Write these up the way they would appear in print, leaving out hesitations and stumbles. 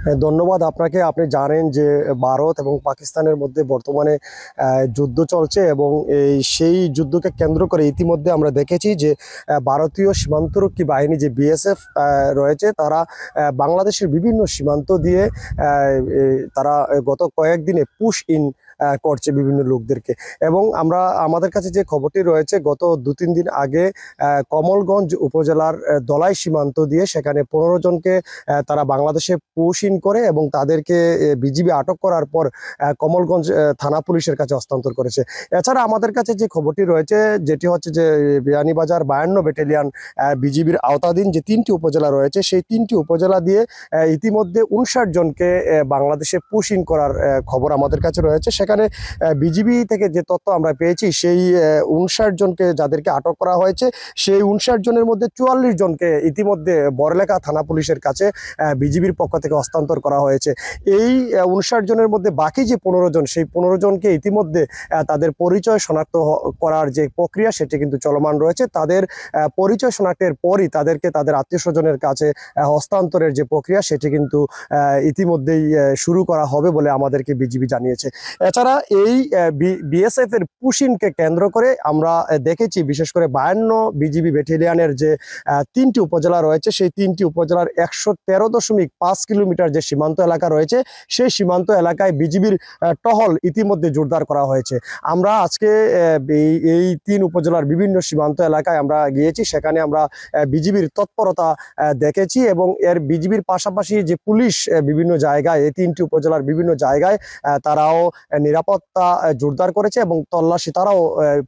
হ্যাঁ, ধন্যবাদ আপনাকে। আপনি জানেন যে ভারত এবং পাকিস্তানের মধ্যে বর্তমানে যুদ্ধ চলছে এবং সেই যুদ্ধকে কেন্দ্র করে ইতিমধ্যে আমরা দেখেছি যে ভারতীয় সীমান্তরক্ষী বাহিনী যে বিএসএফ রয়েছে তারা বাংলাদেশের বিভিন্ন সীমান্ত দিয়ে তারা গত কয়েকদিনে পুশ ইন করছে বিভিন্ন লোকদেরকে। এবং আমাদের কাছে যে খবরটি রয়েছে, গত 2-3 দিন আগে কমলগঞ্জ উপজেলার দলাই সীমান্ত দিয়ে সেখানে 15 জনকে তারা বাংলাদেশে পুশ ইন করে এবং তাদেরকে বিজিবি আটক করার পর কমলগঞ্জ থানা পুলিশের কাছে হস্তান্তর করেছে। এছাড়া আমাদের কাছে যে খবরটি রয়েছে, যেটি হচ্ছে যে বিয়ানীবাজার 52 ব্যাটালিয়ন বিজিবির আওতাধীন যে 3টি উপজেলা রয়েছে, সেই 3টি উপজেলা দিয়ে ইতিমধ্যে 59 জনকে বাংলাদেশে পুশ ইন করার খবর আমাদের কাছে রয়েছে। সেখানে বিজিবি থেকে যে তথ্য আমরা পেয়েছি, সেই 59 জনকে যাদেরকে আটক করা হয়েছে, সেই 59 জনের মধ্যে 44 জনকে ইতিমধ্যে বড়লেখা থানা পুলিশের কাছে বিজিবির পক্ষ থেকে হস্তান্তর করা হয়েছে। এই 59 জনের মধ্যে বাকি যে 15 জন, সেই 15 জনকে ইতিমধ্যে তাদের পরিচয় শনাক্ত করার যে প্রক্রিয়া সেটি কিন্তু চলমান রয়েছে। তাদের পরিচয় শনাক্তের পরই তাদেরকে তাদের আত্মীয় স্বজনের কাছে হস্তান্তরের যে প্রক্রিয়া সেটি কিন্তু ইতিমধ্যেই শুরু করা হবে বলে আমাদেরকে বিজিবি জানিয়েছে। এছাড়া এই বিএসএফ এর পুশিনকে কেন্দ্র করে আমরা দেখেছি, বিশেষ করে 52 বিজিবি ব্যাটালিয়নের যে 3টি উপজেলা রয়েছে, সেই 3টি উপজেলার 113.5 কিলোমিটার যে সীমান্ত এলাকা রয়েছে, সেই সীমান্ত এলাকায় বিজিবির টহল ইতিমধ্যে জোরদার করা হয়েছে। আমরা আজকে এই 3 উপজেলার বিভিন্ন সীমান্ত এলাকায় আমরা গিয়েছি, সেখানে আমরা বিজিবির তৎপরতা দেখেছি এবং এর বিজিবির পাশাপাশি যে পুলিশ বিভিন্ন জায়গায়, এই 3টি উপজেলার বিভিন্ন জায়গায় তারাও নিরাপত্তা জোরদার করেছে এবং তল্লাশি, তারাও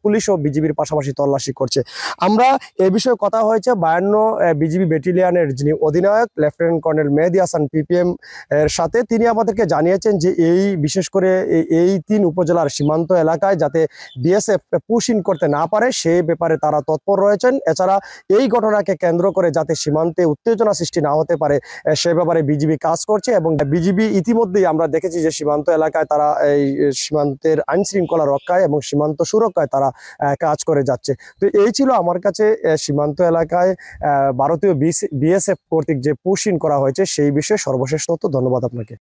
পুলিশ ও বিজিবির পাশাপাশি তল্লাশি করছে। আমরা এ বিষয়ে কথা হয়েছে 52 বিজিবি ব্যাটালিয়নের যিনি অধিনায়ক লেফটেন্যান্ট কর্নেল মেহেদী হাসান পিপিএম এর সাথে। তিনি আমাদেরকে জানিয়েছেন যে বিশেষ করে এই 3 উপজেলার সীমান্ত এলাকায় যাতে বিএসএফ পুশ ইন করতে না পারে, সেই ব্যাপারে তারা তৎপর রয়েছেন। এছাড়া এই ঘটনাকে কেন্দ্র করে যাতে সীমান্তে উত্তেজনা সৃষ্টি না হতে পারে, সে ব্যাপারে বিজিবি কাজ করছে এবং বিজিবি ইতিমধ্যেই আমরা দেখেছি যে সীমান্ত এলাকায় তারা এই সীমান্তের আইন শৃঙ্খলা রক্ষায় এবং সীমান্ত সুরক্ষায় তারা কাজ করে যাচ্ছে। তো এই ছিল আমার কাছে সীমান্ত এলাকায় ভারতীয় বিএসএফ কর্তৃক যে পুশ ইন করা হয়েছে সেই বিষয়ে সর্বশেষ তথ্য। ধন্যবাদ আপনাকে।